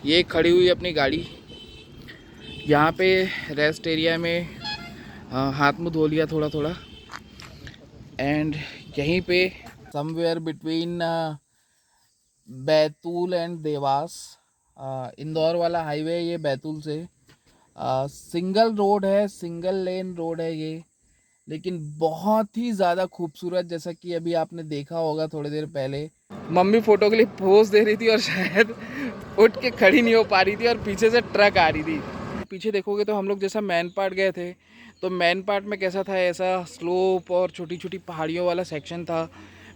ये खड़ी हुई अपनी गाड़ी यहाँ पे रेस्ट एरिया में हाथ मुँह धो लिया थोड़ा थोड़ा। एंड यहीं पे somewhere between Betul and Dewas, Indore वाला हाईवे ये बैतूल से सिंगल रोड है, सिंगल लेन रोड है ये, लेकिन बहुत ही ज़्यादा खूबसूरत। जैसा कि अभी आपने देखा होगा थोड़ी देर पहले मम्मी फ़ोटो के लिए पोज दे रही थी और शायद उठ के खड़ी नहीं हो पा रही थी और पीछे से ट्रक आ रही थी। पीछे देखोगे तो हम लोग जैसा मैन पार्ट गए थे तो मैन पार्ट में कैसा था, ऐसा स्लोप और छोटी छोटी पहाड़ियों वाला सेक्शन था,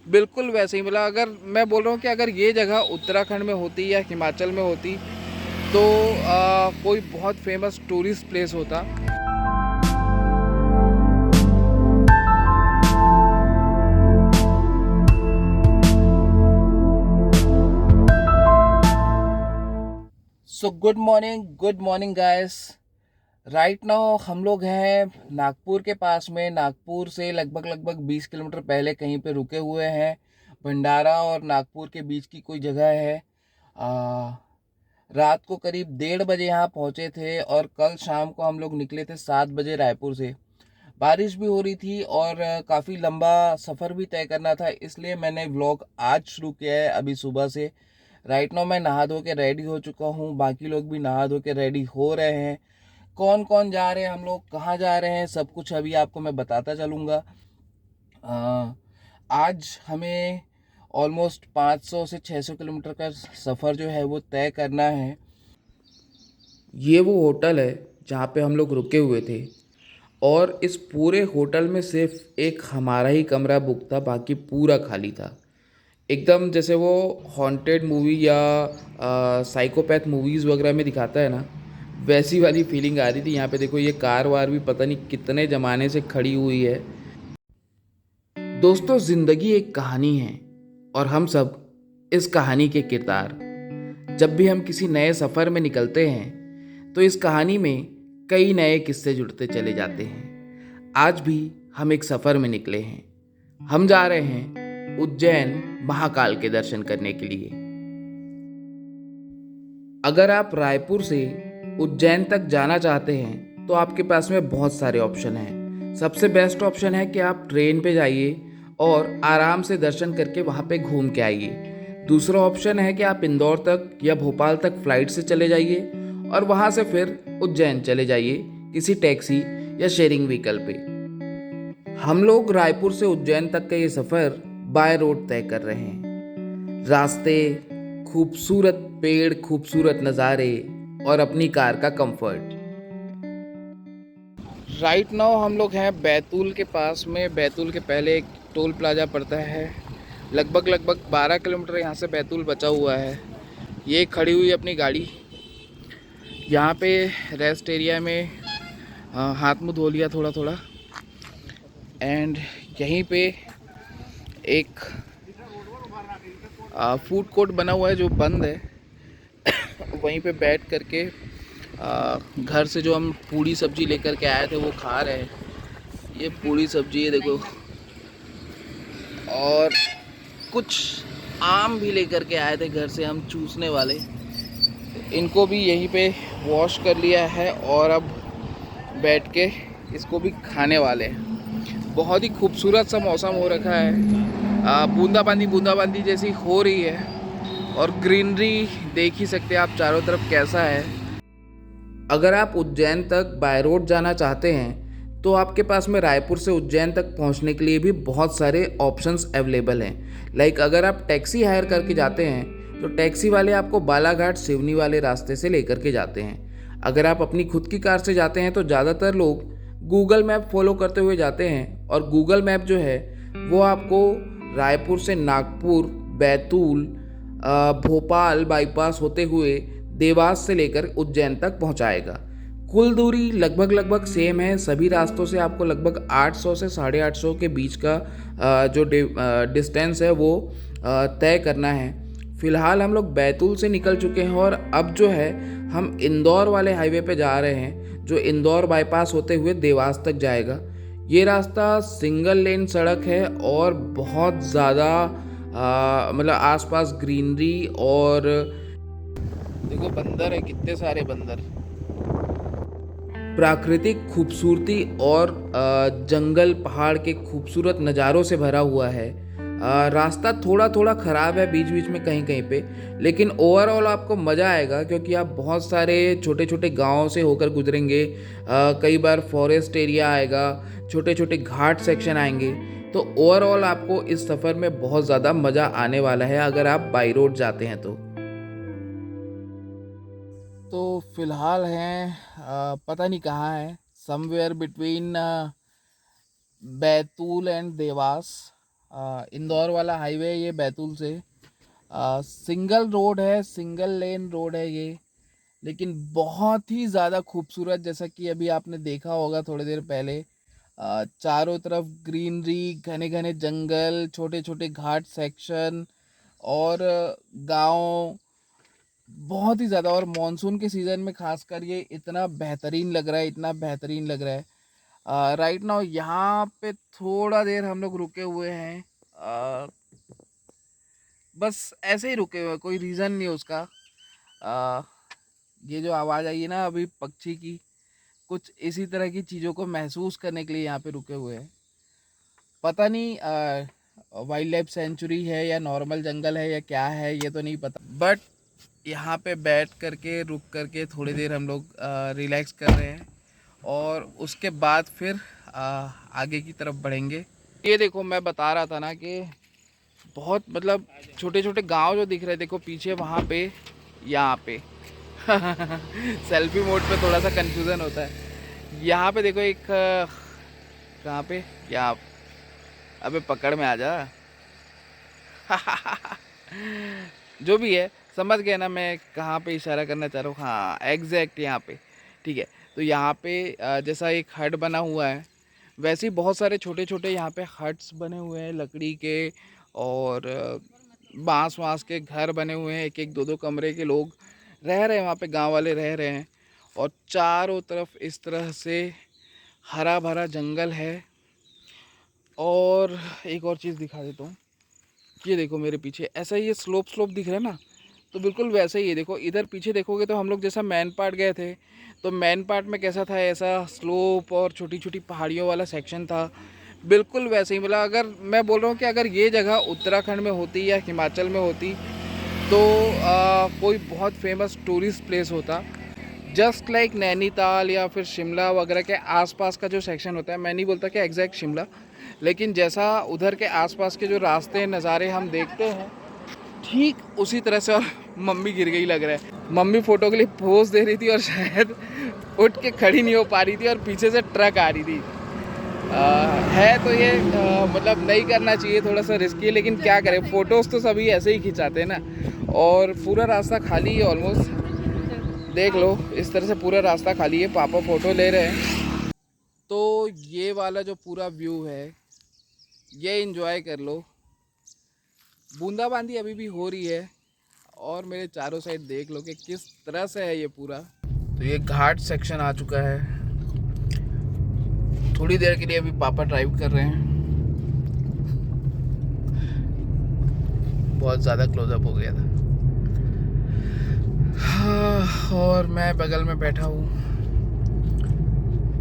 बिल्कुल वैसे ही। मतलब अगर मैं बोल रहा हूँ कि अगर ये जगह उत्तराखंड में होती या हिमाचल में होती तो कोई बहुत फेमस टूरिस्ट प्लेस होता। So good morning guys. Right now हम लोग हैं नागपुर के पास में। नागपुर से लगभग 20 किलोमीटर पहले कहीं पे रुके हुए हैं। भंडारा और नागपुर के बीच की कोई जगह है। रात को करीब 1:30 बजे यहाँ पहुँचे थे और कल शाम को हम लोग निकले थे 7 बजे रायपुर से। बारिश भी हो रही थी और काफ़ी लंबा सफ़र भी तय करना था, इसलिए मैंने व्लॉग आज शुरू किया है अभी सुबह से। राइट नाउ मैं नहा धो के रेडी हो चुका हूँ, बाकी लोग भी नहा धो के रेडी हो रहे हैं। कौन कौन जा रहे हैं, हम लोग कहाँ जा रहे हैं, सब कुछ अभी आपको मैं बताता चलूँगा। आज हमें ऑलमोस्ट 500 से 600 किलोमीटर का सफ़र जो है वो तय करना है। ये वो होटल है जहाँ पे हम लोग रुके हुए थे और इस पूरे होटल में सिर्फ एक हमारा ही कमरा बुक था, बाकी पूरा खाली था। एकदम जैसे वो हॉन्टेड मूवी या साइकोपैथ मूवीज़ वगैरह में दिखाता है ना, वैसी वाली फीलिंग आ रही थी। यहाँ पे देखो ये कार वार भी पता नहीं कितने ज़माने से खड़ी हुई है। दोस्तों, ज़िंदगी एक कहानी है और हम सब इस कहानी के किरदार। जब भी हम किसी नए सफ़र में निकलते हैं तो इस कहानी में कई नए किस्से जुड़ते चले जाते हैं। आज भी हम एक सफ़र में निकले हैं। हम जा रहे हैं उज्जैन महाकाल के दर्शन करने के लिए। अगर आप रायपुर से उज्जैन तक जाना चाहते हैं तो आपके पास में बहुत सारे ऑप्शन हैं। सबसे बेस्ट ऑप्शन है कि आप ट्रेन पे जाइए और आराम से दर्शन करके वहाँ पे घूम के आइए। दूसरा ऑप्शन है कि आप इंदौर तक या भोपाल तक फ्लाइट से चले जाइए और वहाँ से फिर उज्जैन चले जाइए किसी टैक्सी या शेयरिंग व्हीकल पे। हम लोग रायपुर से उज्जैन तक का ये सफ़र बाय रोड तय कर रहे हैं। रास्ते, खूबसूरत पेड़, खूबसूरत नज़ारे और अपनी कार का कंफर्ट। राइट नाउ हम लोग हैं बैतूल के पास में। बैतूल के पहले एक टोल प्लाजा पड़ता है। लगभग 12 किलोमीटर यहाँ से बैतूल बचा हुआ है। ये खड़ी हुई अपनी गाड़ी यहाँ पे रेस्ट एरिया में हाथ मुँह धो लिया थोड़ा थोड़ा। एंड यहीं पे एक फूड कोर्ट बना हुआ है जो बंद है। वहीं पे बैठ करके घर से जो हम पूड़ी सब्जी लेकर के आए थे वो खा रहे हैं। ये पूड़ी सब्जी है देखो, और कुछ आम भी लेकर के आए थे घर से हम चूसने वाले। इनको भी यहीं पे वॉश कर लिया है और अब बैठ के इसको भी खाने वाले हैं। बहुत ही खूबसूरत सा मौसम हो रखा है। बूंदाबांदी जैसी हो रही है और ग्रीनरी देख ही सकते हैं आप चारों तरफ कैसा है। अगर आप उज्जैन तक बाय रोड जाना चाहते हैं तो आपके पास में रायपुर से उज्जैन तक पहुंचने के लिए भी बहुत सारे ऑप्शंस अवेलेबल हैं। लाइक अगर आप टैक्सी हायर करके जाते हैं तो टैक्सी वाले आपको बालाघाट सिवनी वाले रास्ते से लेकर के जाते हैं। अगर आप अपनी खुद की कार से जाते हैं तो ज़्यादातर लोग गूगल मैप फॉलो करते हुए जाते हैं और गूगल मैप जो है वो आपको रायपुर से नागपुर, बैतूल, भोपाल बाईपास होते हुए देवास से लेकर उज्जैन तक पहुंचाएगा। कुल दूरी लगभग सेम है। सभी रास्तों से आपको लगभग 800 से 850 के बीच का जो डिस्टेंस है वो तय करना है। फ़िलहाल हम लोग बैतूल से निकल चुके हैं और अब जो है हम इंदौर वाले हाईवे पे जा रहे हैं जो इंदौर बाईपास होते हुए देवास तक जाएगा। ये रास्ता सिंगल लेन सड़क है और बहुत ज़्यादा मतलब आसपास ग्रीनरी और देखो बंदर है, कितने सारे बंदर। प्राकृतिक खूबसूरती और जंगल पहाड़ के खूबसूरत नज़ारों से भरा हुआ है। रास्ता थोड़ा थोड़ा ख़राब है बीच बीच में कहीं कहीं पे, लेकिन ओवरऑल आपको मज़ा आएगा क्योंकि आप बहुत सारे छोटे छोटे गांव से होकर गुजरेंगे। कई बार फॉरेस्ट एरिया आएगा, छोटे छोटे घाट सेक्शन आएंगे। तो ओवरऑल आपको इस सफ़र में बहुत ज़्यादा मज़ा आने वाला है अगर आप बाई रोड जाते हैं तो फिलहाल हैं पता नहीं कहाँ है, somewhere between Betul and Dewas. Indore वाला हाईवे ये बैतूल से सिंगल रोड है, सिंगल लेन रोड है ये, लेकिन बहुत ही ज़्यादा खूबसूरत। जैसा कि अभी आपने देखा होगा थोड़ी देर पहले, चारों तरफ ग्रीनरी, घने घने जंगल, छोटे छोटे घाट सेक्शन और गांव, बहुत ही ज़्यादा। और मानसून के सीज़न में खासकर ये इतना बेहतरीन लग रहा है, इतना बेहतरीन लग रहा है। राइट नाउ यहाँ पे थोड़ा देर हम लोग रुके हुए हैं, बस ऐसे ही रुके हुए, कोई रीज़न नहीं उसका। आ, ये जो आवाज़ आई है ना अभी पक्षी की, कुछ इसी तरह की चीज़ों को महसूस करने के लिए यहाँ पे रुके हुए हैं। पता नहीं वाइल्ड लाइफ सेंचुरी है या नॉर्मल जंगल है या क्या है, ये तो नहीं पता, बट यहाँ पे बैठ करके रुक करके थोड़ी देर हम लोग रिलैक्स कर रहे हैं और उसके बाद फिर आगे की तरफ बढ़ेंगे। ये देखो मैं बता रहा था ना कि बहुत मतलब छोटे छोटे गांव जो दिख रहे हैं, देखो पीछे वहाँ पे, यहाँ पे सेल्फी मोड पे थोड़ा सा कंफ्यूजन होता है। यहाँ पे देखो एक कहाँ पे, यहाँ, अबे पकड़ में आ जा जो भी है समझ गए ना मैं कहाँ पे इशारा करना चाह रहा हूँ। हाँ एग्जैक्ट यहाँ पे, ठीक है। तो यहाँ पे जैसा एक हट बना हुआ है, वैसे ही बहुत सारे छोटे छोटे यहाँ पे हट्स बने हुए हैं लकड़ी के, और बांस वांस के घर बने हुए हैं, एक एक दो दो कमरे के। लोग रह रहे हैं वहाँ पे, गांव वाले रह रहे हैं। और चारों तरफ इस तरह से हरा भरा जंगल है। और एक और चीज़ दिखा देता हूँ, ये देखो मेरे पीछे ऐसा ये स्लोप स्लोप दिख रहा है ना, तो बिल्कुल वैसे ही है। देखो इधर पीछे देखोगे तो हम लोग जैसा मैन पार्ट गए थे, तो मैन पार्ट में कैसा था, ऐसा स्लोप और छोटी छोटी पहाड़ियों वाला सेक्शन था, बिल्कुल वैसे ही। मतलब अगर मैं बोल रहा हूँ कि अगर ये जगह उत्तराखंड में होती या हिमाचल में होती तो कोई बहुत फेमस टूरिस्ट प्लेस होता, जस्ट लाइक नैनीताल या फिर शिमला वगैरह के आसपास का जो सेक्शन होता है। मैं नहीं बोलता कि एग्जैक्ट शिमला, लेकिन जैसा उधर के आसपास के जो रास्ते नज़ारे हम देखते हैं ठीक उसी तरह से। और मम्मी गिर गई लग रहा है, मम्मी फ़ोटो के लिए पोज दे रही थी और शायद उठ के खड़ी नहीं हो पा रही थी और पीछे से ट्रक आ रही थी। है तो ये मतलब नहीं करना चाहिए, थोड़ा सा रिस्की है, लेकिन क्या करें, फ़ोटोज़ तो सभी ऐसे ही खिंचाते हैं ना। और पूरा रास्ता खाली है ऑलमोस्ट, देख लो इस तरह से पूरा रास्ता खाली है, पापा फ़ोटो ले रहे हैं। तो ये वाला जो पूरा व्यू है ये एंजॉय कर लो। बूंदाबांदी अभी भी हो रही है और मेरे चारों साइड देख लो कि किस तरह से है ये पूरा। तो ये घाट सेक्शन आ चुका है। थोड़ी देर के लिए अभी पापा ड्राइव कर रहे हैं, बहुत ज़्यादा क्लोजअप हो गया था। और मैं बगल में बैठा हूँ,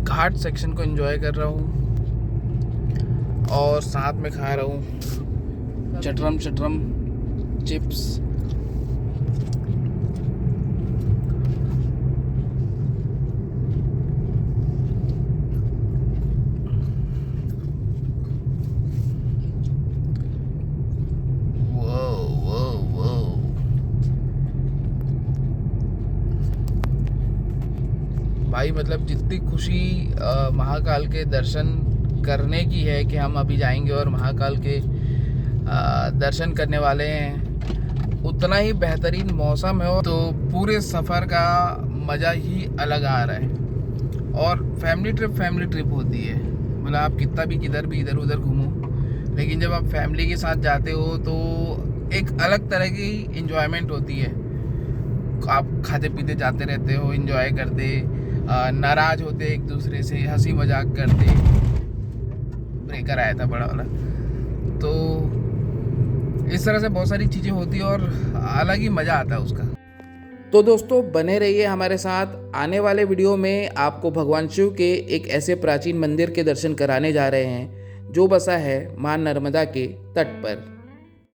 घाट सेक्शन को एंजॉय कर रहा हूँ और साथ में खा रहा हूँ चटरम चटरम चिप्स। भाई मतलब जितनी खुशी महाकाल के दर्शन करने की है कि हम अभी जाएंगे और महाकाल के दर्शन करने वाले हैं, उतना ही बेहतरीन मौसम है। तो पूरे सफ़र का मज़ा ही अलग आ रहा है। और फैमिली ट्रिप होती है, मतलब आप कितना भी किधर भी इधर उधर घूमो, लेकिन जब आप फैमिली के साथ जाते हो तो एक अलग तरह की इन्जॉयमेंट होती है। आप खाते पीते जाते रहते हो, इन्जॉय करते, नाराज़ होते एक दूसरे से, हंसी मजाक करते। ब्रेकर आया था बड़ा वाला। तो इस तरह से बहुत सारी चीज़ें होती है और अलग ही मज़ा आता है उसका। तो दोस्तों बने रहिए हमारे साथ। आने वाले वीडियो में आपको भगवान शिव के एक ऐसे प्राचीन मंदिर के दर्शन कराने जा रहे हैं जो बसा है मां नर्मदा के तट पर।